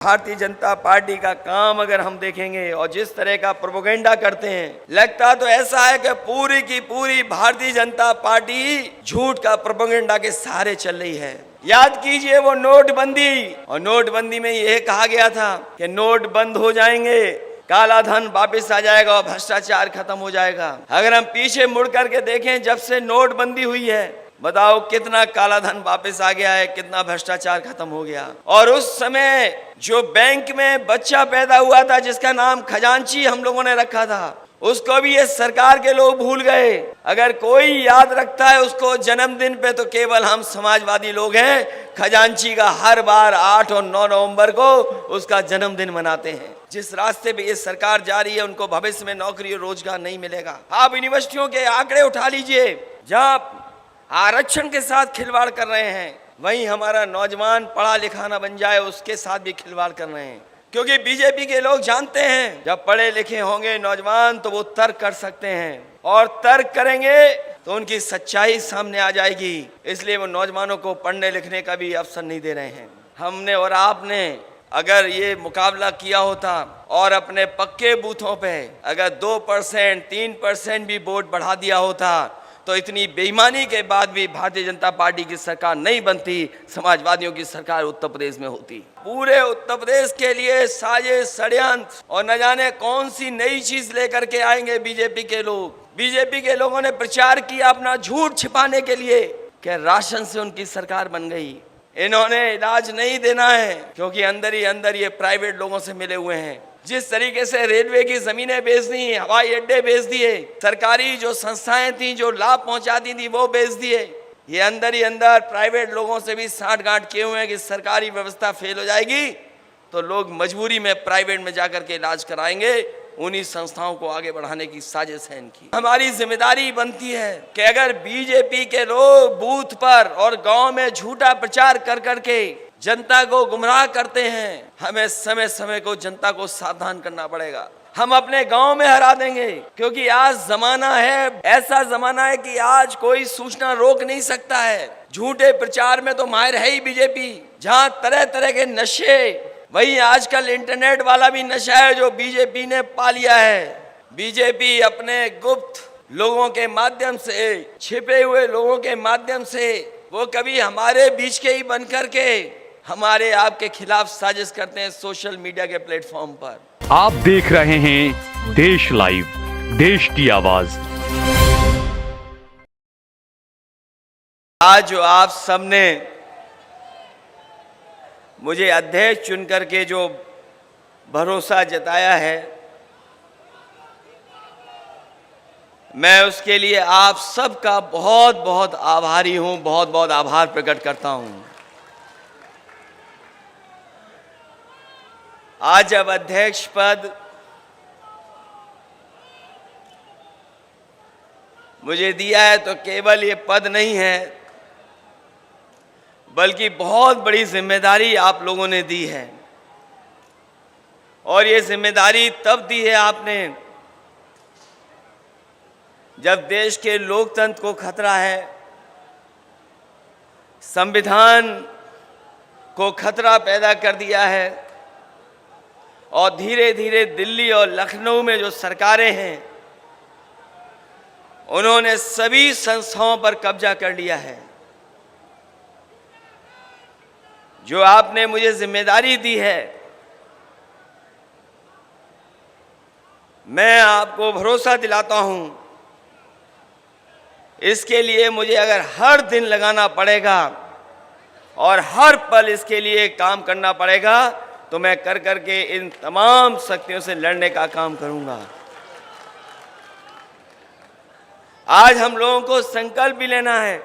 Bharatiya Janata party का काम अगर हम देखेंगे और जिस तरह का प्रोपेगेंडा करते हैं, लगता तो ऐसा है कि पूरी की पूरी भारतीय जनता पार्टी झूठ का प्रोपेगेंडा के सहारे चल रही है। याद कीजिए वो नोटबंदी, और नोटबंदी में यह कहा गया था कि नोट बंद हो जाएंगे, काला धन वापस आ जाएगा और भ्रष्टाचार खत्म हो जाएगा। अगर हम पीछे मुड़ करके देखें, जब से नोटबंदी हुई है, बताओ कितना काला धन वापस आ गया है, कितना भ्रष्टाचार खत्म हो गया। और उस समय जो बैंक में बच्चा पैदा हुआ था जिसका नाम खजांची हम लोगों ने रखा था, उसको भी ये सरकार के लोग भूल गए। अगर कोई याद रखता है उसको जन्मदिन पे तो केवल हम समाजवादी लोग हैं। खजांची का हर बार 8 और 9 नवंबर को उसका जन्मदिन मनाते हैं। जिस रास्ते पे ये सरकार जा रही है, उनको भविष्य में नौकरी और रोजगार नहीं मिलेगा। आप यूनिवर्सिटियों के आंकड़े उठा लीजिए, जहाँ आरक्षण के साथ खिलवाड़ कर रहे हैं, वहीं हमारा नौजवान पढ़ा लिखा ना बन जाए उसके साथ भी खिलवाड़ कर रहे हैं। क्योंकि बीजेपी के लोग जानते हैं जब पढ़े लिखे होंगे नौजवान तो वो तर्क कर सकते हैं, और तर्क करेंगे तो उनकी सच्चाई सामने आ जाएगी। इसलिए वो नौजवानों को पढ़ने लिखने का भी अवसर नहीं दे रहे हैं। हमने और आपने अगर ये मुकाबला किया होता और अपने पक्के बूथों पे अगर 2%, 3% भी वोट बढ़ा दिया होता तो इतनी बेईमानी के बाद भी भारतीय जनता पार्टी की सरकार नहीं बनती, समाजवादियों की सरकार उत्तर प्रदेश में होती। पूरे उत्तर प्रदेश के लिए साजिश, षड्यंत्र और न जाने कौन सी नई चीज लेकर के आएंगे बीजेपी के लोग। बीजेपी के लोगों ने प्रचार किया अपना झूठ छिपाने के लिए कि राशन से उनकी सरकार बन गई। इन्होंने इलाज नहीं देना है क्योंकि अंदर ही अंदर ये प्राइवेट लोगों से मिले हुए हैं। जिस तरीके से रेलवे की जमीनें बेच दी, हवाई अड्डे बेच दिए, सरकारी जो संस्थाएं थी जो लाभ पहुंचाती थी वो बेच दिए, ये अंदर ही अंदर प्राइवेट लोगों से भी साठगांठ किए हुए हैं कि सरकारी व्यवस्था फेल हो जाएगी तो लोग मजबूरी में प्राइवेट में जाकर के इलाज कराएंगे। उन्हीं संस्थाओं को आगे बढ़ाने की साजिश है इनकी। हमारी जिम्मेदारी बनती है कि अगर बीजेपी के लोग बूथ पर और गांव में झूठा प्रचार कर करके जनता को गुमराह करते हैं, हमें समय समय को जनता को सावधान करना पड़ेगा। हम अपने गांव में हरा देंगे क्योंकि आज जमाना है, ऐसा जमाना है कि आज कोई सूचना रोक नहीं सकता है। झूठे प्रचार में तो माहिर है ही बीजेपी, जहां तरह तरह के नशे, वही आजकल इंटरनेट वाला भी नशा है जो बीजेपी ने पा लिया है। बीजेपी अपने गुप्त लोगों के माध्यम से, छिपे हुए लोगों के माध्यम से, वो कभी हमारे बीच के ही बन करके हमारे आपके खिलाफ साजिश करते हैं सोशल मीडिया के प्लेटफॉर्म पर। आप देख रहे हैं देश लाइव, देश की आवाज। आज जो आप सबने मुझे अध्यक्ष चुन करके जो भरोसा जताया है, मैं उसके लिए आप सबका बहुत बहुत आभारी हूं, बहुत बहुत आभार प्रकट करता हूं। आज जब अध्यक्ष पद मुझे दिया है तो केवल ये पद नहीं है बल्कि बहुत बड़ी जिम्मेदारी आप लोगों ने दी है। और ये जिम्मेदारी तब दी है आपने जब देश के लोकतंत्र को खतरा है, संविधान को खतरा पैदा कर दिया है, और धीरे धीरे दिल्ली और लखनऊ में जो सरकारें हैं उन्होंने सभी संस्थाओं पर कब्जा कर लिया है। जो आपने मुझे जिम्मेदारी दी है, मैं आपको भरोसा दिलाता हूं, इसके लिए मुझे अगर हर दिन लगाना पड़ेगा और हर पल इसके लिए काम करना पड़ेगा तो मैं कर करके इन तमाम शक्तियों से लड़ने का काम करूंगा। आज हम लोगों को संकल्प भी लेना है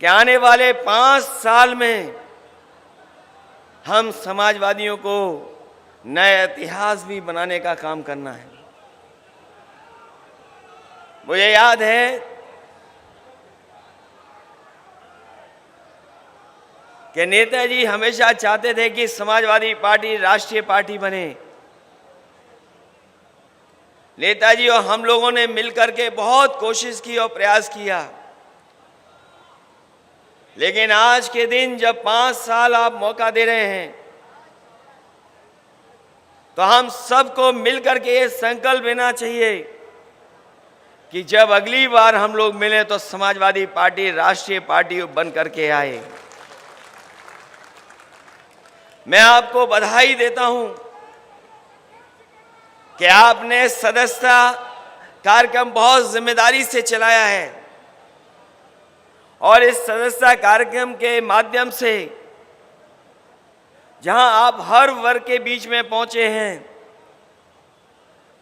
कि आने वाले 5 साल में हम समाजवादियों को नया इतिहास भी बनाने का काम करना है। मुझे याद है कि नेताजी हमेशा चाहते थे कि समाजवादी पार्टी राष्ट्रीय पार्टी बने। नेताजी और हम लोगों ने मिलकर के बहुत कोशिश की और प्रयास किया, लेकिन आज के दिन जब 5 साल आप मौका दे रहे हैं, तो हम सबको मिलकर के ये संकल्प लेना चाहिए कि जब अगली बार हम लोग मिले तो समाजवादी पार्टी राष्ट्रीय पार्टी बन करके आए। मैं आपको बधाई देता हूं कि आपने सदस्यता कार्यक्रम बहुत जिम्मेदारी से चलाया है और इस सदस्यता कार्यक्रम के माध्यम से जहां आप हर वर्ग के बीच में पहुंचे हैं,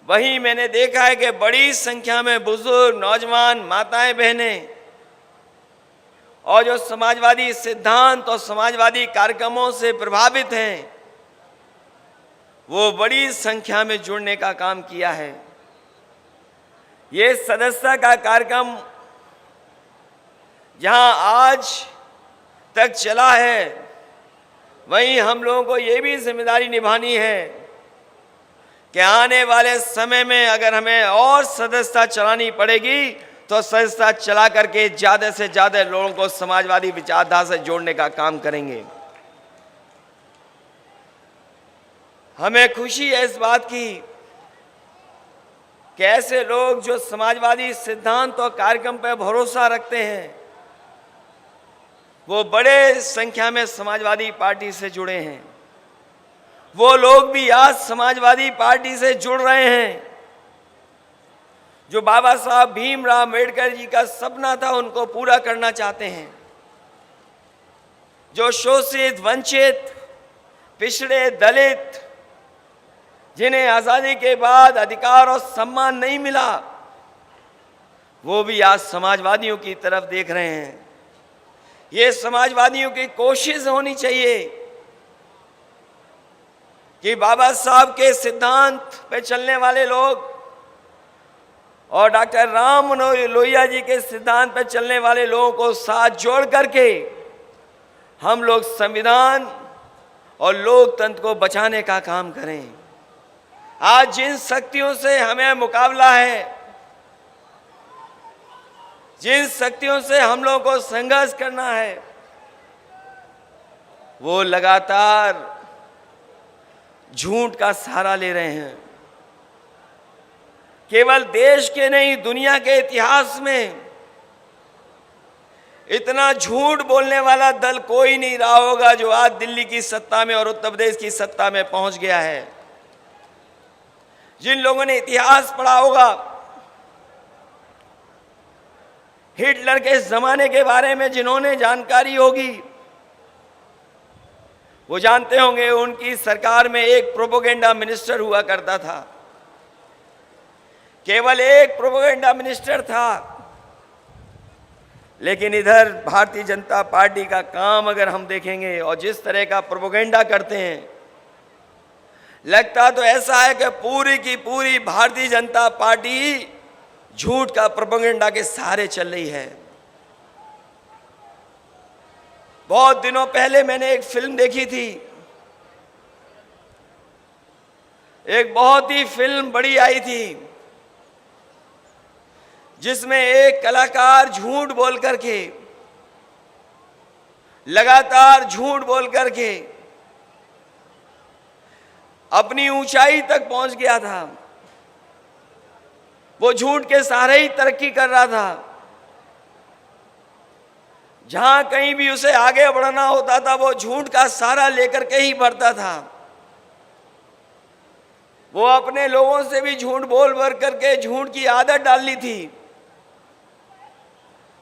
वहीं मैंने देखा है कि बड़ी संख्या में बुजुर्ग, नौजवान, माताएं, बहनें और जो समाजवादी सिद्धांत और समाजवादी कार्यक्रमों से प्रभावित हैं, वो बड़ी संख्या में जुड़ने का काम किया है। ये सदस्यता का कार्यक्रम जहां आज तक चला है, वहीं हम लोगों को ये भी जिम्मेदारी निभानी है कि आने वाले समय में अगर हमें और सदस्यता चलानी पड़ेगी तो सदस्यता चला करके ज्यादा से ज्यादा लोगों को समाजवादी विचारधारा से जोड़ने का काम करेंगे। हमें खुशी है इस बात की कि ऐसे लोग जो समाजवादी सिद्धांत और कार्यक्रम पर भरोसा रखते हैं, वो बड़े संख्या में समाजवादी पार्टी से जुड़े हैं। वो लोग भी आज समाजवादी पार्टी से जुड़ रहे हैं। जो बाबा साहब भीमराव अम्बेडकर जी का सपना था, उनको पूरा करना चाहते हैं। जो शोषित, वंचित, पिछड़े, दलित, जिन्हें आजादी के बाद अधिकार और सम्मान नहीं मिला, वो भी आज समाजवादियों की तरफ देख रहे हैं। ये समाजवादियों की कोशिश होनी चाहिए कि बाबा साहब के सिद्धांत पे चलने वाले लोग और डॉक्टर राम मनोहर लोहिया जी के सिद्धांत पे चलने वाले लोगों को साथ जोड़ करके हम लोग संविधान और लोकतंत्र को बचाने का काम करें। आज जिन शक्तियों से हमें मुकाबला है, जिन शक्तियों से हम लोगों को संघर्ष करना है, वो लगातार झूठ का सहारा ले रहे हैं। केवल देश के नहीं, दुनिया के इतिहास में इतना झूठ बोलने वाला दल कोई नहीं रहा होगा जो आज दिल्ली की सत्ता में और उत्तर प्रदेश की सत्ता में पहुंच गया है। जिन लोगों ने इतिहास पढ़ा होगा, हिटलर के जमाने के बारे में जिन्होंने जानकारी होगी, वो जानते होंगे उनकी सरकार में एक प्रोपेगेंडा मिनिस्टर हुआ करता था। केवल एक प्रोपेगेंडा मिनिस्टर था। लेकिन इधर भारतीय जनता पार्टी का काम अगर हम देखेंगे और जिस तरह का प्रोपेगेंडा करते हैं, लगता तो ऐसा है कि पूरी की पूरी भारतीय जनता पार्टी झूठ का प्रोपेगेंडा के सहारे चल रही है। बहुत दिनों पहले मैंने एक फिल्म देखी थी। एक बहुत ही फिल्म बड़ी आई थी जिसमें एक कलाकार झूठ बोल करके, लगातार झूठ बोल करके अपनी ऊंचाई तक पहुंच गया था। वो झूठ के सहारे ही तरक्की कर रहा था। जहां कहीं भी उसे आगे बढ़ना होता था, वो झूठ का सहारा लेकर के ही बढ़ता था। वो अपने लोगों से भी झूठ बोल बोल करके झूठ की आदत डाल ली थी।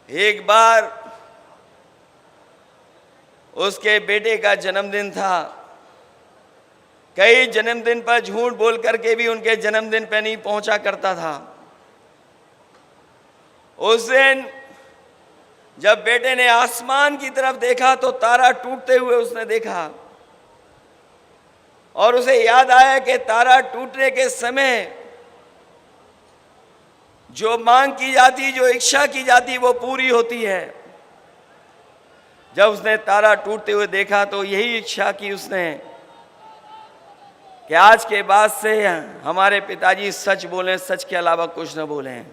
एक बार उसके बेटे का जन्मदिन था। कई जन्मदिन पर झूठ बोल करके भी उनके जन्मदिन पर नहीं पहुंचा करता था। उस दिन जब बेटे ने आसमान की तरफ देखा तो तारा टूटते हुए उसने देखा और उसे याद आया कि तारा टूटने के समय जो मांग की जाती, जो इच्छा की जाती, वो पूरी होती है। जब उसने तारा टूटते हुए देखा तो यही इच्छा की उसने कि आज के बाद से हमारे पिताजी सच बोलें, सच के अलावा कुछ न बोलें।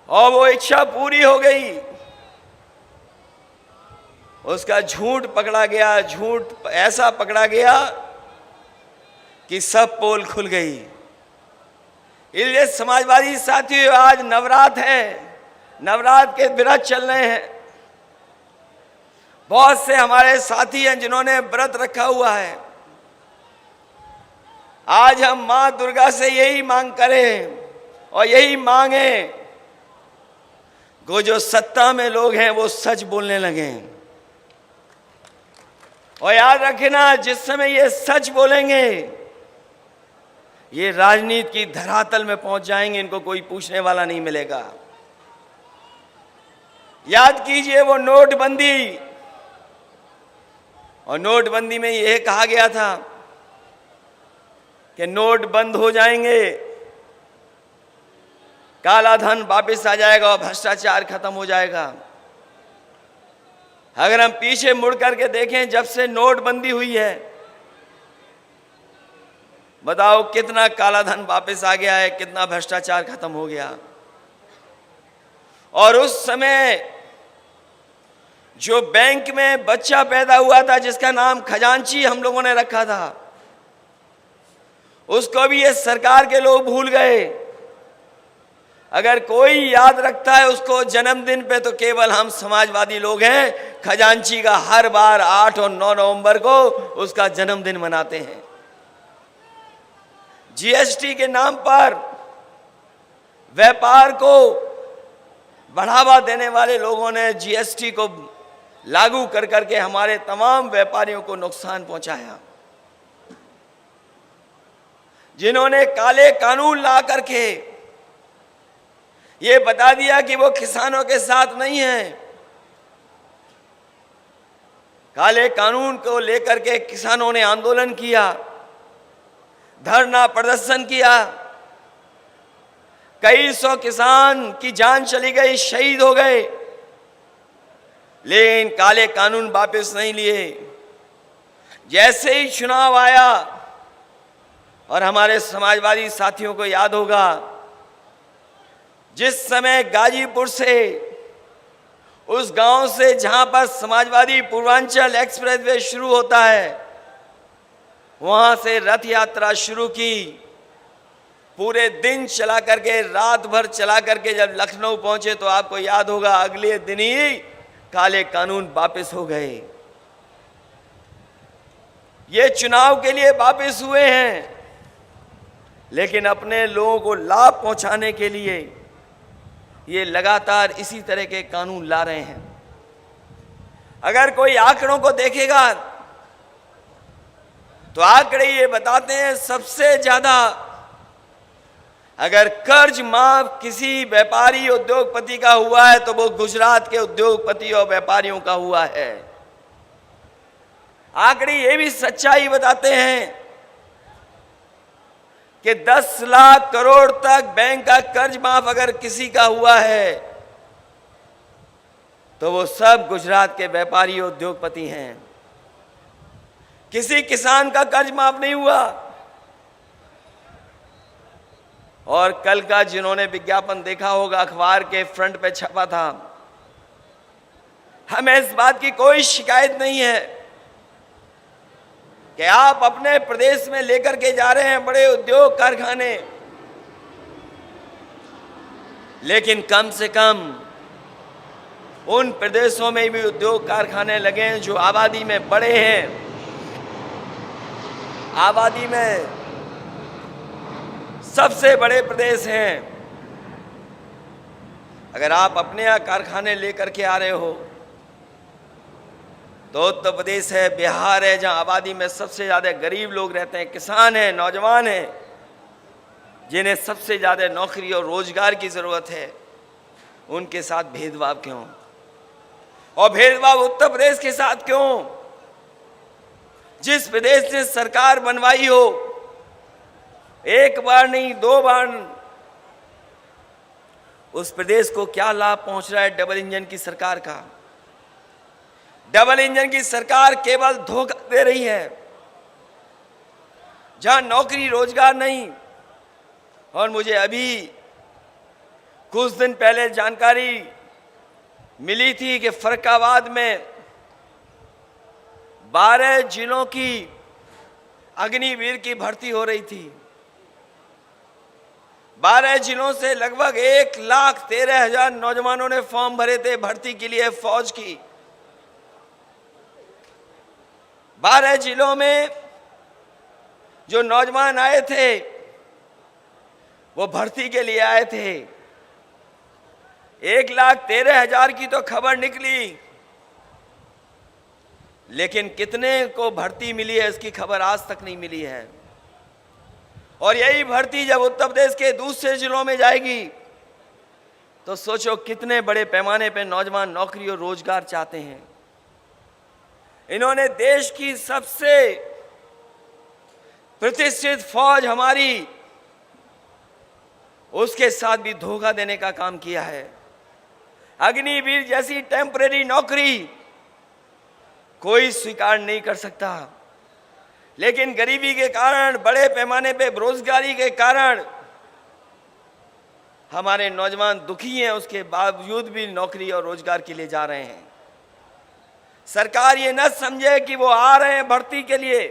और वो इच्छा पूरी हो गई। उसका झूठ पकड़ा गया, झूठ ऐसा पकड़ा गया कि सब पोल खुल गई। इसलिए समाजवादी साथियों, आज नवरात्र है, नवरात्र के व्रत चल रहे हैं। बहुत से हमारे साथी हैं जिन्होंने व्रत रखा हुआ है। आज हम मां दुर्गा से यही मांग करें और यही मांगे कि जो सत्ता में लोग हैं वो सच बोलने लगे। और याद रखना, जिस समय ये सच बोलेंगे ये राजनीति की धरातल में पहुंच जाएंगे, इनको कोई पूछने वाला नहीं मिलेगा। याद कीजिए वो नोटबंदी, और नोटबंदी में यह कहा गया था कि नोट बंद हो जाएंगे, काला धन वापस आ जाएगा और भ्रष्टाचार खत्म हो जाएगा। अगर हम पीछे मुड़ करके देखें, जब से नोटबंदी हुई है, बताओ कितना काला धन वापस आ गया है, कितना भ्रष्टाचार खत्म हो गया। और उस समय जो बैंक में बच्चा पैदा हुआ था जिसका नाम खजांची हम लोगों ने रखा था, उसको भी ये सरकार के लोग भूल गए। अगर कोई याद रखता है उसको जन्मदिन पे तो केवल हम समाजवादी लोग हैं। खजांची का हर बार 8 और 9 नवंबर को उसका जन्मदिन मनाते हैं। जीएसटी के नाम पर व्यापार को बढ़ावा देने वाले लोगों ने जीएसटी को लागू कर करके हमारे तमाम व्यापारियों को नुकसान पहुंचाया। जिन्होंने काले कानून ला करके ये बता दिया कि वो किसानों के साथ नहीं है, काले कानून को लेकर के किसानों ने आंदोलन किया, धरना प्रदर्शन किया, कई सौ किसान की जान चली गई, शहीद हो गए, लेकिन काले कानून वापस नहीं लिए। जैसे ही चुनाव आया, और हमारे समाजवादी साथियों को याद होगा, जिस समय गाजीपुर से, उस गांव से जहां पर समाजवादी पूर्वांचल एक्सप्रेसवे शुरू होता है, वहां से रथ यात्रा शुरू की। पूरे दिन चला करके, रात भर चला करके जब लखनऊ पहुंचे तो आपको याद होगा अगले दिन ही काले कानून वापस हो गए। ये चुनाव के लिए वापस हुए हैं, लेकिन अपने लोगों को लाभ पहुंचाने के लिए ये लगातार इसी तरह के कानून ला रहे हैं। अगर कोई आंकड़ों को देखेगा तो आंकड़े ये बताते हैं सबसे ज्यादा अगर कर्ज माफ किसी व्यापारी उद्योगपति का हुआ है तो वो गुजरात के उद्योगपति और व्यापारियों का हुआ है। आंकड़े ये भी सच्चाई बताते हैं कि 10 लाख करोड़ तक बैंक का कर्ज माफ अगर किसी का हुआ है तो वो सब गुजरात के व्यापारी उद्योगपति हैं। किसी किसान का कर्ज माफ नहीं हुआ। और कल का जिन्होंने विज्ञापन देखा होगा, अखबार के फ्रंट पे छपा था, हमें इस बात की कोई शिकायत नहीं है कि आप अपने प्रदेश में लेकर के जा रहे हैं बड़े उद्योग कारखाने, लेकिन कम से कम उन प्रदेशों में भी उद्योग कारखाने लगे हैं जो आबादी में बड़े हैं, आबादी में सबसे बड़े प्रदेश हैं। अगर आप अपने यहाँ कारखाने लेकर के आ रहे हो तो उत्तर प्रदेश है, बिहार है, जहां आबादी में सबसे ज्यादा गरीब लोग रहते हैं, किसान हैं, नौजवान हैं, जिन्हें सबसे ज्यादा नौकरी और रोजगार की जरूरत है, उनके साथ भेदभाव क्यों? और भेदभाव उत्तर प्रदेश के साथ क्यों? जिस प्रदेश ने सरकार बनवाई हो, एक बार नहीं 2 बार, उस प्रदेश को क्या लाभ पहुंच रहा है डबल इंजन की सरकार का? डबल इंजन की सरकार केवल धोखा दे रही है। जहां नौकरी रोजगार नहीं, और मुझे अभी कुछ दिन पहले जानकारी मिली थी कि फर्रुखाबाद में 12 जिलों की अग्निवीर की भर्ती हो रही थी। 12 जिलों से लगभग 1,13,000 नौजवानों ने फॉर्म भरे थे भर्ती के लिए फौज की। 12 जिलों में जो नौजवान आए थे वो भर्ती के लिए आए थे। 1,13,000 की तो खबर निकली, लेकिन कितने को भर्ती मिली है इसकी खबर आज तक नहीं मिली है। और यही भर्ती जब उत्तर प्रदेश के दूसरे जिलों में जाएगी तो सोचो कितने बड़े पैमाने पर नौजवान नौकरी और रोजगार चाहते हैं। इन्होंने देश की सबसे प्रतिष्ठित फौज हमारी, उसके साथ भी धोखा देने का काम किया है। अग्निवीर जैसी टेम्परेरी नौकरी कोई स्वीकार नहीं कर सकता, लेकिन गरीबी के कारण, बड़े पैमाने पे बेरोजगारी के कारण हमारे नौजवान दुखी हैं, उसके बावजूद भी नौकरी और रोजगार के लिए जा रहे हैं। सरकार ये न समझे कि वो आ रहे हैं भर्ती के लिए,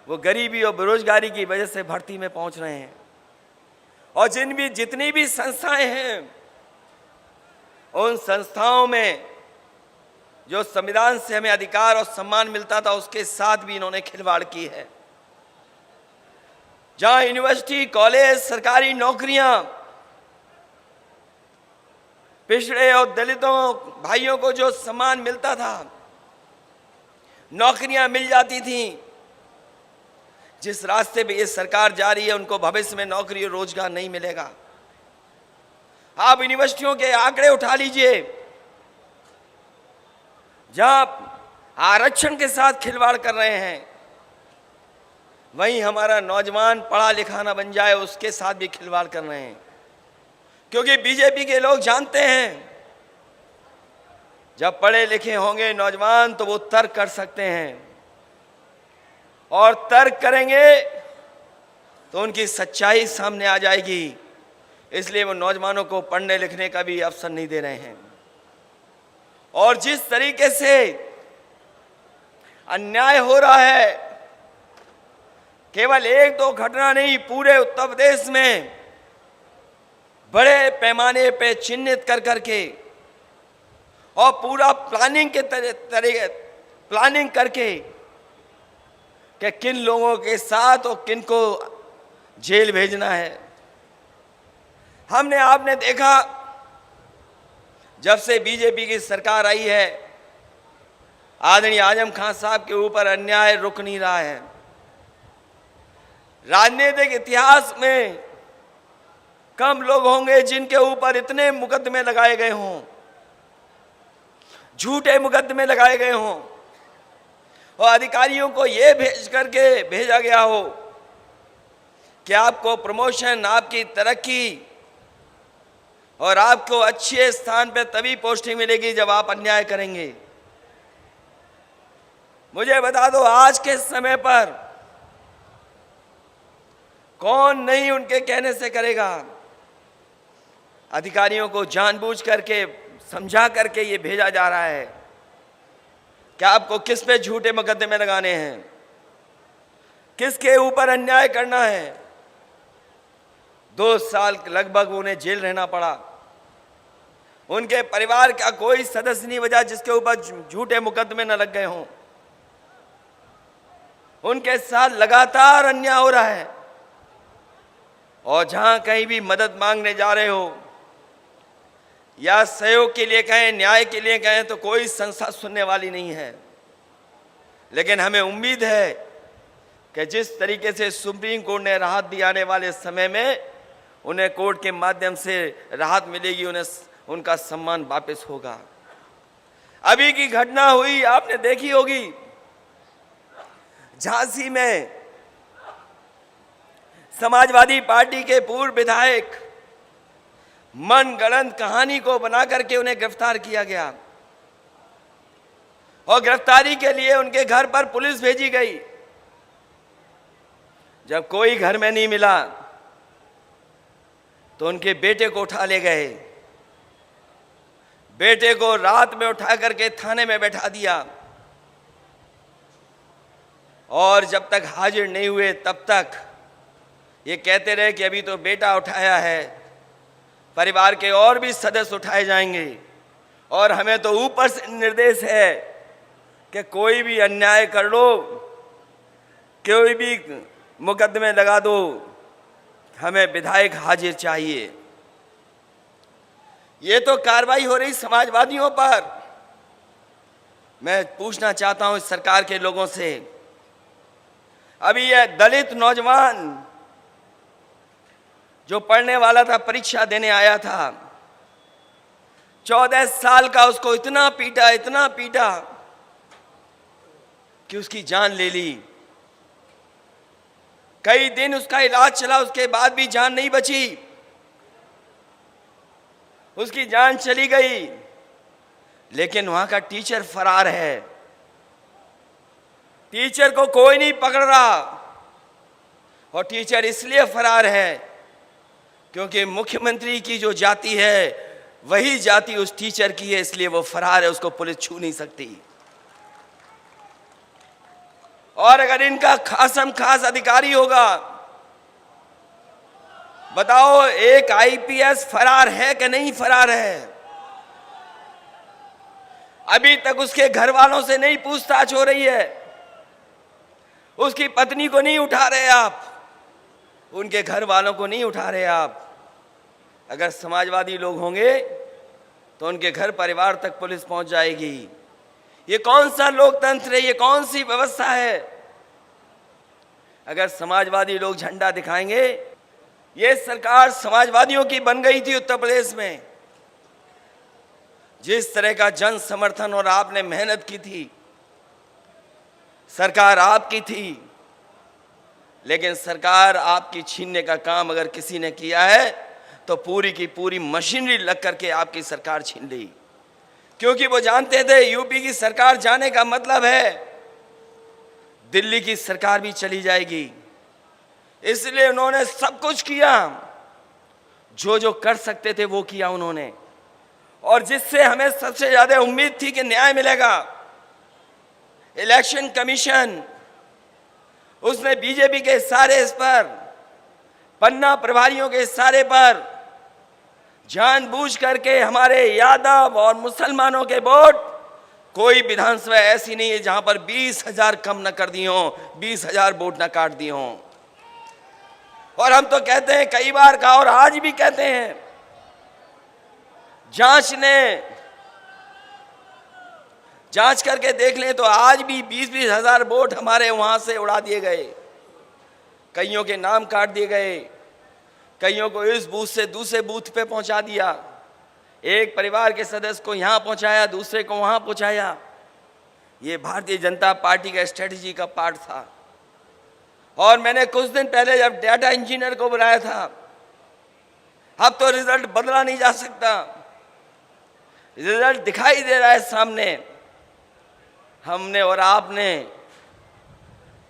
वो गरीबी और बेरोजगारी की वजह से भर्ती में पहुंच रहे हैं। और जितनी भी संस्थाएं हैं, उन संस्थाओं में जो संविधान से हमें अधिकार और सम्मान मिलता था उसके साथ भी इन्होंने खिलवाड़ की है। जहां यूनिवर्सिटी, कॉलेज, सरकारी नौकरियां पिछड़े और दलितों भाइयों को जो सम्मान मिलता था, नौकरियां मिल जाती थीं, जिस रास्ते पे ये सरकार जा रही है उनको भविष्य में नौकरी और रोजगार नहीं मिलेगा। आप यूनिवर्सिटियों के आंकड़े उठा लीजिए, जहां आरक्षण के साथ खिलवाड़ कर रहे हैं, वहीं हमारा नौजवान पढ़ा लिखा ना बन जाए उसके साथ भी खिलवाड़ कर रहे हैं। क्योंकि बीजेपी के लोग जानते हैं जब पढ़े लिखे होंगे नौजवान तो वो तर्क कर सकते हैं, और तर्क करेंगे तो उनकी सच्चाई सामने आ जाएगी। इसलिए वो नौजवानों को पढ़ने लिखने का भी अवसर नहीं दे रहे हैं। और जिस तरीके से अन्याय हो रहा है, केवल 1-2 घटना नहीं, पूरे उत्तर प्रदेश में बड़े पैमाने पे चिन्हित कर करके और पूरा प्लानिंग के तरीके प्लानिंग करके कि किन लोगों के साथ और किन को जेल भेजना है। आपने देखा जब से बीजेपी की सरकार आई है, आदरणीय आजम खान साहब के ऊपर अन्याय रुक नहीं रहा है। राजनीतिक इतिहास में कम लोग होंगे जिनके ऊपर इतने मुकदमे लगाए गए हों, झूठे मुकदमे लगाए गए हों, और अधिकारियों को यह भेज करके भेजा गया हो कि आपको प्रमोशन, आपकी तरक्की और आपको अच्छे स्थान पे तभी पोस्टिंग मिलेगी जब आप अन्याय करेंगे। मुझे बता दो, आज के समय पर कौन नहीं उनके कहने से करेगा। अधिकारियों को जानबूझ करके, समझा करके ये भेजा जा रहा है कि आपको किस पे झूठे मुकदमे लगाने हैं, किसके ऊपर अन्याय करना है। 2 साल लगभग उन्हें जेल रहना पड़ा। उनके परिवार का कोई सदस्य नहीं बचा जिसके ऊपर झूठे मुकदमे न लग गए हों। उनके साथ लगातार अन्याय हो रहा है, और जहां कहीं भी मदद मांगने जा रहे हो या सहयोग के लिए कहें, न्याय के लिए कहें, तो कोई संस्था सुनने वाली नहीं है। लेकिन हमें उम्मीद है कि जिस तरीके से सुप्रीम कोर्ट ने राहत दी, आने वाले समय में उन्हें कोर्ट के माध्यम से राहत मिलेगी, उन्हें उनका सम्मान वापस होगा। अभी की घटना हुई, आपने देखी होगी, झांसी में समाजवादी पार्टी के पूर्व विधायक मनगढ़ंत कहानी को बना करके उन्हें गिरफ्तार किया गया, और गिरफ्तारी के लिए उनके घर पर पुलिस भेजी गई। जब कोई घर में नहीं मिला तो उनके बेटे को उठा ले गए। बेटे को रात में उठा करके थाने में बैठा दिया और जब तक हाजिर नहीं हुए तब तक ये कहते रहे कि अभी तो बेटा उठाया है, परिवार के और भी सदस्य उठाए जाएंगे और हमें तो ऊपर से निर्देश है कि कोई भी अन्याय कर लो, कोई भी मुकदमे लगा दो, हमें विधायक हाजिर चाहिए। ये तो कार्रवाई हो रही समाजवादियों पर। मैं पूछना चाहता हूं इस सरकार के लोगों से, अभी यह दलित नौजवान जो पढ़ने वाला था, परीक्षा देने आया था, 14 साल का, उसको इतना पीटा कि उसकी जान ले ली। कई दिन उसका इलाज चला, उसके बाद भी जान नहीं बची, उसकी जान चली गई। लेकिन वहां का टीचर फरार है, टीचर को कोई नहीं पकड़ रहा। और टीचर इसलिए फरार है क्योंकि मुख्यमंत्री की जो जाति है वही जाति उस टीचर की है, इसलिए वो फरार है, उसको पुलिस छू नहीं सकती। और अगर इनका खासम खास अधिकारी होगा, बताओ एक आईपीएस फरार है कि नहीं फरार है? अभी तक उसके घर वालों से नहीं पूछताछ हो रही है, उसकी पत्नी को नहीं उठा रहे आप, उनके घर वालों को नहीं उठा रहे आप। अगर समाजवादी लोग होंगे तो उनके घर परिवार तक पुलिस पहुंच जाएगी। ये कौन सा लोकतंत्र है? ये कौन सी व्यवस्था है? अगर समाजवादी लोग झंडा दिखाएंगे, ये सरकार समाजवादियों की बन गई थी उत्तर प्रदेश में। जिस तरह का जन समर्थन और आपने मेहनत की थी, सरकार आपकी थी, लेकिन सरकार आपकी छीनने का काम अगर किसी ने किया है तो पूरी की पूरी मशीनरी लग करके आपकी सरकार छीन ली। क्योंकि वो जानते थे यूपी की सरकार जाने का मतलब है दिल्ली की सरकार भी चली जाएगी। इसलिए उन्होंने सब कुछ किया, जो जो कर सकते थे वो किया उन्होंने। और जिससे हमें सबसे ज्यादा उम्मीद थी कि न्याय मिलेगा, इलेक्शन कमीशन, उसने बीजेपी के सारे इस पर, पन्ना प्रभारियों के सारे पर जानबूझ करके हमारे यादव और मुसलमानों के वोट, कोई विधानसभा ऐसी नहीं है जहां पर 20,000 कम न कर दी हों, 20,000 वोट न काट दी हों। और हम तो कहते हैं कई बार का, और आज भी कहते हैं, जांच करके देख लें तो आज भी 20-20 हजार वोट हमारे वहां से उड़ा दिए गए। कईयों के नाम काट दिए गए, कईयों को इस बूथ से दूसरे बूथ पे पहुंचा दिया, एक परिवार के सदस्य को यहां पहुंचाया, दूसरे को वहां पहुंचाया। ये भारतीय जनता पार्टी का स्ट्रेटजी का पार्ट था। और मैंने कुछ दिन पहले जब डाटा इंजीनियर को बुलाया था, अब तो रिजल्ट बदला नहीं जा सकता, रिजल्ट दिखाई दे रहा है सामने। हमने और आपने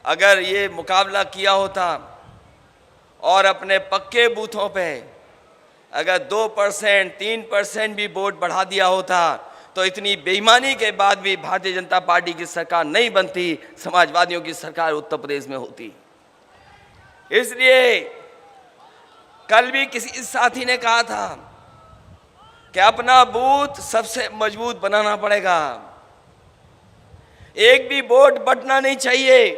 अगर ये मुकाबला किया होता और अपने पक्के बूथों पे अगर 2%, 3% भी वोट बढ़ा दिया होता तो इतनी बेईमानी के बाद भी भारतीय जनता पार्टी की सरकार नहीं बनती, समाजवादियों की सरकार उत्तर प्रदेश में होती। इसलिए कल भी किसी साथी ने कहा था कि अपना बूथ सबसे मजबूत बनाना पड़ेगा, एक भी वोट बंटना नहीं चाहिए।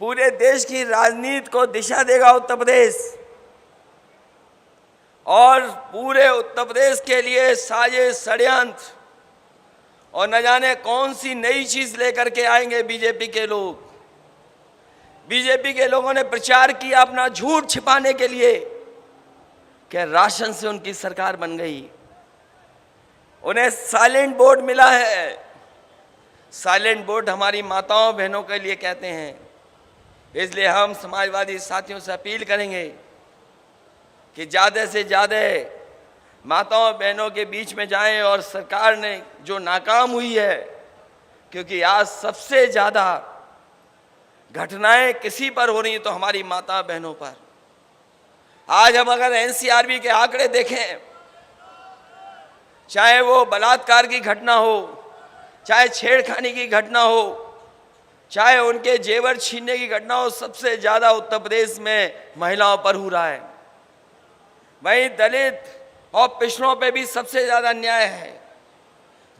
पूरे देश की राजनीति को दिशा देगा उत्तर प्रदेश, और पूरे उत्तर प्रदेश के लिए साजिश, षड्यंत्र और न जाने कौन सी नई चीज लेकर के आएंगे बीजेपी के लोग। बीजेपी के लोगों ने प्रचार किया अपना झूठ छिपाने के लिए कि राशन से उनकी सरकार बन गई। उन्हें साइलेंट वोट मिला है। साइलेंट वोट हमारी माताओं बहनों के लिए कहते हैं। इसलिए हम समाजवादी साथियों से अपील करेंगे कि ज़्यादा से ज़्यादा माताओं बहनों के बीच में जाएं, और सरकार ने जो नाकाम हुई है, क्योंकि आज सबसे ज़्यादा घटनाएं किसी पर हो रही हैं तो हमारी माता बहनों पर। आज हम अगर एनसीआरबी के आंकड़े देखें, चाहे वो बलात्कार की घटना हो, चाहे छेड़खानी की घटना हो, चाहे उनके जेवर छीनने की घटना हो, सबसे ज्यादा उत्तर प्रदेश में महिलाओं पर हो रहा है। वहीं दलित और पिछड़ों पे भी सबसे ज्यादा अन्याय है।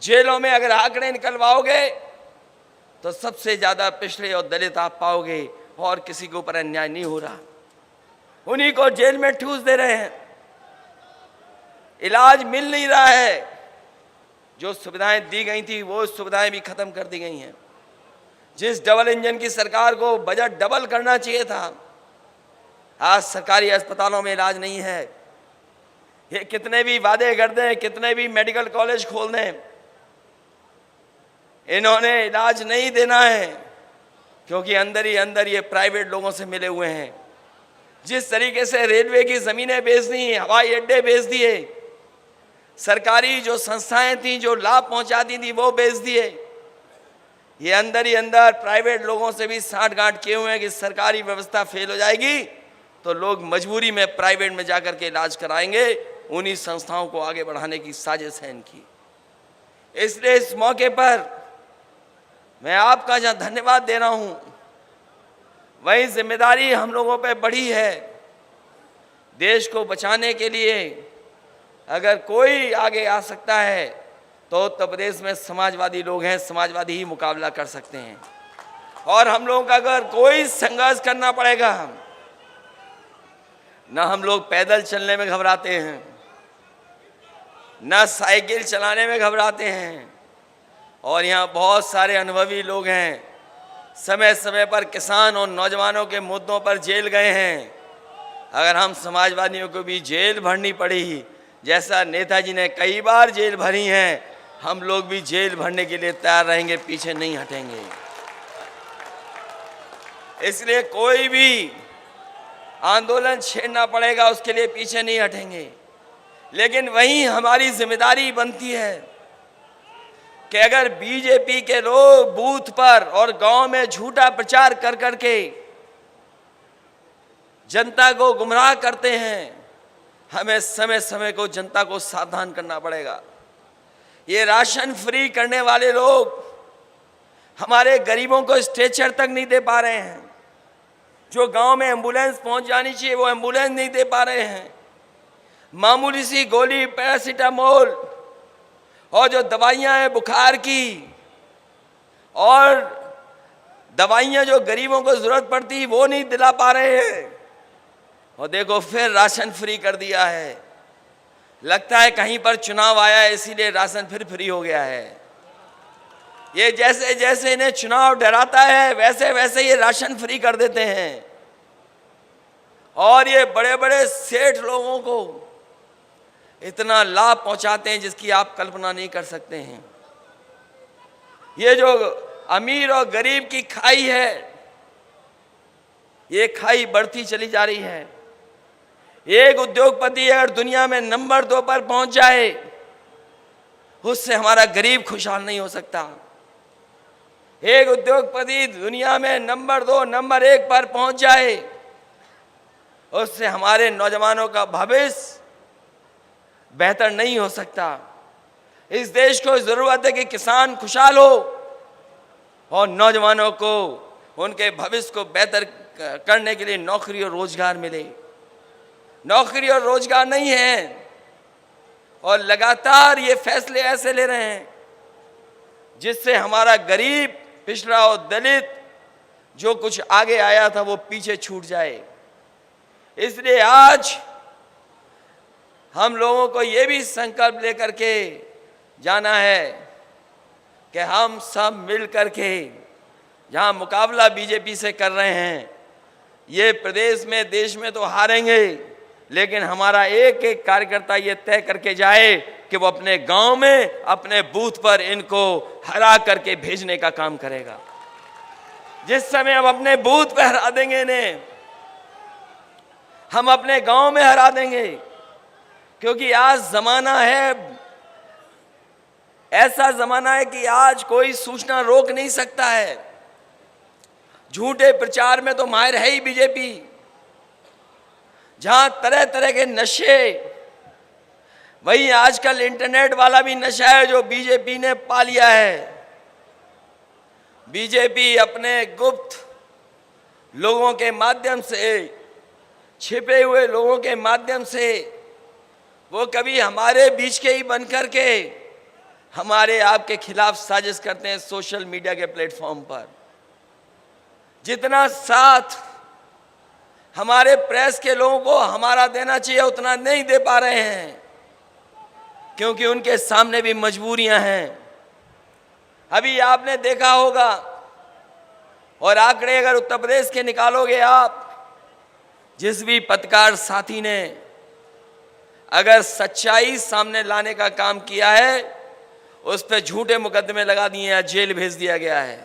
जेलों में अगर आंकड़े निकलवाओगे तो सबसे ज्यादा पिछड़े और दलित आप पाओगे, और किसी के ऊपर अन्याय नहीं हो रहा। उन्हीं को जेल में ठूस दे रहे हैं, इलाज मिल नहीं रहा है। जो सुविधाएं दी गई थी वो सुविधाएं भी खत्म कर दी गई हैं। जिस डबल इंजन की सरकार को बजट डबल करना चाहिए था, आज सरकारी अस्पतालों में इलाज नहीं है। ये कितने भी वादे कर दें, कितने भी मेडिकल कॉलेज खोल दें, इन्होंने इलाज नहीं देना है, क्योंकि अंदर ही अंदर ये प्राइवेट लोगों से मिले हुए हैं। जिस तरीके से रेलवे की जमीनें बेच दी, हवाई अड्डे बेच दिए, सरकारी जो संस्थाएं थी जो लाभ पहुंचाती थी वो बेच दिए। ये अंदर ही अंदर प्राइवेट लोगों से भी साठगांठ किए हुए हैं कि सरकारी व्यवस्था फेल हो जाएगी तो लोग मजबूरी में प्राइवेट में जाकर के इलाज कराएंगे। उन्हीं संस्थाओं को आगे बढ़ाने की साजिश है इनकी। इसलिए इस मौके पर मैं आपका जहां धन्यवाद दे रहा हूं, वही जिम्मेदारी हम लोगों पे बढ़ी है। देश को बचाने के लिए अगर कोई आगे आ सकता है तो उत्तर प्रदेश में समाजवादी लोग हैं, समाजवादी ही मुकाबला कर सकते हैं। और हम लोगों का अगर कोई संघर्ष करना पड़ेगा, ना हम लोग पैदल चलने में घबराते हैं, ना साइकिल चलाने में घबराते हैं। और यहाँ बहुत सारे अनुभवी लोग हैं, समय समय पर किसान और नौजवानों के मुद्दों पर जेल गए हैं। अगर हम समाजवादियों को भी जेल भरनी पड़ी, जैसा नेताजी ने कई बार जेल भरी हैं, हम लोग भी जेल भरने के लिए तैयार रहेंगे, पीछे नहीं हटेंगे। इसलिए कोई भी आंदोलन छेड़ना पड़ेगा, उसके लिए पीछे नहीं हटेंगे। लेकिन वहीं हमारी जिम्मेदारी बनती है कि अगर बीजेपी के लोग बूथ पर और गांव में झूठा प्रचार कर करके जनता को गुमराह करते हैं, हमें समय समय को जनता को सावधान करना पड़ेगा। ये राशन फ्री करने वाले लोग हमारे गरीबों को स्ट्रेचर तक नहीं दे पा रहे हैं। जो गांव में एम्बुलेंस पहुंच जानी चाहिए वो एम्बुलेंस नहीं दे पा रहे हैं। मामूली सी गोली पैरासीटामोल और जो दवाइयां हैं बुखार की और दवाइयां जो गरीबों को जरूरत पड़ती वो नहीं दिला पा रहे हैं। और देखो फिर राशन फ्री कर दिया है। लगता है कहीं पर चुनाव आया है इसीलिए राशन फिर फ्री हो गया है। ये जैसे जैसे इन्हें चुनाव डराता है वैसे वैसे ये राशन फ्री कर देते हैं। और ये बड़े बड़े सेठ लोगों को इतना लाभ पहुंचाते हैं जिसकी आप कल्पना नहीं कर सकते हैं। ये जो अमीर और गरीब की खाई है, ये खाई बढ़ती चली जा रही है। एक उद्योगपति अगर दुनिया में नंबर 2 पर पहुंच जाए, उससे हमारा गरीब खुशहाल नहीं हो सकता। एक उद्योगपति दुनिया में नंबर 2, नंबर 1 पर पहुंच जाए, उससे हमारे नौजवानों का भविष्य बेहतर नहीं हो सकता। इस देश को जरूरत है कि किसान खुशहाल हो और नौजवानों को उनके भविष्य को बेहतर करने के लिए नौकरी और रोजगार मिले। नौकरी और रोजगार नहीं है और लगातार ये फैसले ऐसे ले रहे हैं जिससे हमारा गरीब, पिछड़ा और दलित जो कुछ आगे आया था वो पीछे छूट जाए। इसलिए आज हम लोगों को ये भी संकल्प लेकर के जाना है कि हम सब मिल करके जहां मुकाबला बीजेपी से कर रहे हैं, ये प्रदेश में देश में तो हारेंगे, लेकिन हमारा एक एक कार्यकर्ता ये तय करके जाए कि वो अपने गांव में अपने बूथ पर इनको हरा करके भेजने का काम करेगा। जिस समय हम अपने बूथ पे हरा देंगे इन्हें, हम अपने गांव में हरा देंगे। क्योंकि आज जमाना है, ऐसा जमाना है कि आज कोई सूचना रोक नहीं सकता है। झूठे प्रचार में तो माहिर है ही बीजेपी। जहां तरह तरह के नशे, वही आजकल इंटरनेट वाला भी नशा है जो बीजेपी ने पा लिया है। बीजेपी अपने गुप्त लोगों के माध्यम से, छिपे हुए लोगों के माध्यम से, वो कभी हमारे बीच के ही बनकर के हमारे आपके खिलाफ साजिश करते हैं सोशल मीडिया के प्लेटफॉर्म पर। जितना साथ हमारे प्रेस के लोगों को हमारा देना चाहिए उतना नहीं दे पा रहे हैं, क्योंकि उनके सामने भी मजबूरियां हैं। अभी आपने देखा होगा, और आंकड़े अगर उत्तर प्रदेश के निकालोगे आप, जिस भी पत्रकार साथी ने अगर सच्चाई सामने लाने का काम किया है, उस पर झूठे मुकदमे लगा दिए हैं, जेल भेज दिया गया है।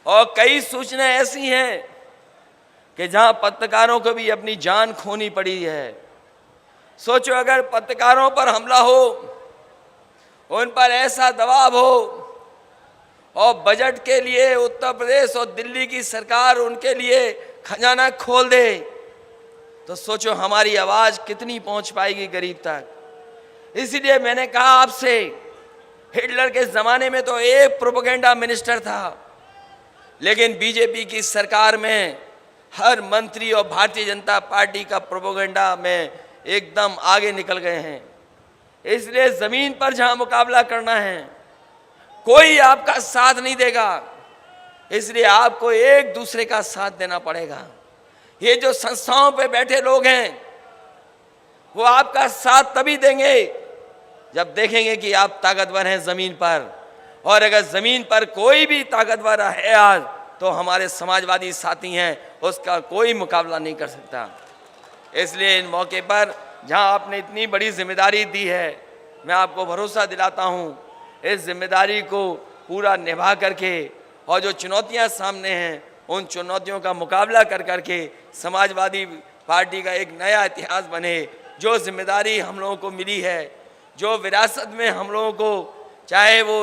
और कई सूचनाएं ऐसी हैं कि जहां पत्रकारों को भी अपनी जान खोनी पड़ी है। सोचो अगर पत्रकारों पर हमला हो, उन पर ऐसा दबाव हो, और बजट के लिए उत्तर प्रदेश और दिल्ली की सरकार उनके लिए खजाना खोल दे, तो सोचो हमारी आवाज कितनी पहुंच पाएगी गरीब तक। इसलिए मैंने कहा आपसे, हिटलर के जमाने में तो एक प्रोपेगेंडा मिनिस्टर था, लेकिन बीजेपी की सरकार में हर मंत्री और भारतीय जनता पार्टी का प्रोपेगेंडा में एकदम आगे निकल गए हैं। इसलिए जमीन पर जहां मुकाबला करना है, कोई आपका साथ नहीं देगा, इसलिए आपको एक दूसरे का साथ देना पड़ेगा। ये जो संस्थाओं पे बैठे लोग हैं, वो आपका साथ तभी देंगे जब देखेंगे कि आप ताकतवर हैं जमीन पर। और अगर जमीन पर कोई भी ताकतवर है आज, तो हमारे समाजवादी साथी हैं, उसका कोई मुकाबला नहीं कर सकता। इसलिए इन मौके पर जहां आपने इतनी बड़ी जिम्मेदारी दी है, मैं आपको भरोसा दिलाता हूं, इस जिम्मेदारी को पूरा निभा करके, और जो चुनौतियां सामने हैं उन चुनौतियों का मुकाबला कर करके समाजवादी पार्टी का एक नया इतिहास बने। जो जिम्मेदारी हम लोगों को मिली है, जो विरासत में हम लोगों को, चाहे वो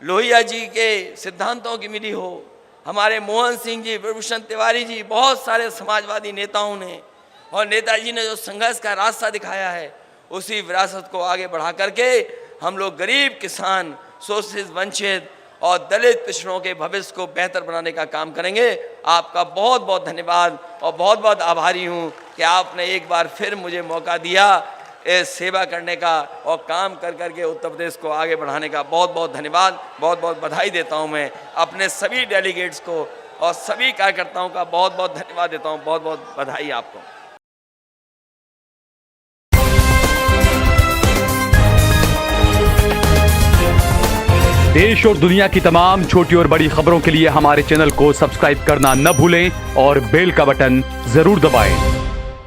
लोहिया जी के सिद्धांतों की मिली हो, हमारे मोहन सिंह जी, विभूषण तिवारी जी, बहुत सारे समाजवादी नेताओं ने, और नेताजी ने जो संघर्ष का रास्ता दिखाया है, उसी विरासत को आगे बढ़ा करके हम लोग गरीब, किसान, शोषित, वंचित और दलित पिछड़ों के भविष्य को बेहतर बनाने का काम करेंगे। आपका बहुत बहुत धन्यवाद और बहुत बहुत आभारी हूँ कि आपने एक बार फिर मुझे मौका दिया इस सेवा करने का और काम कर करके उत्तर प्रदेश को आगे बढ़ाने का। बहुत बहुत धन्यवाद, बहुत बहुत बधाई देता हूँ मैं अपने सभी डेलीगेट्स को और सभी कार्यकर्ताओं का बहुत बहुत धन्यवाद देता हूँ। बहुत बहुत बधाई आपको। देश और दुनिया की तमाम छोटी और बड़ी खबरों के लिए हमारे चैनल को सब्सक्राइब करना न भूलें और बेल का बटन जरूर दबाएं।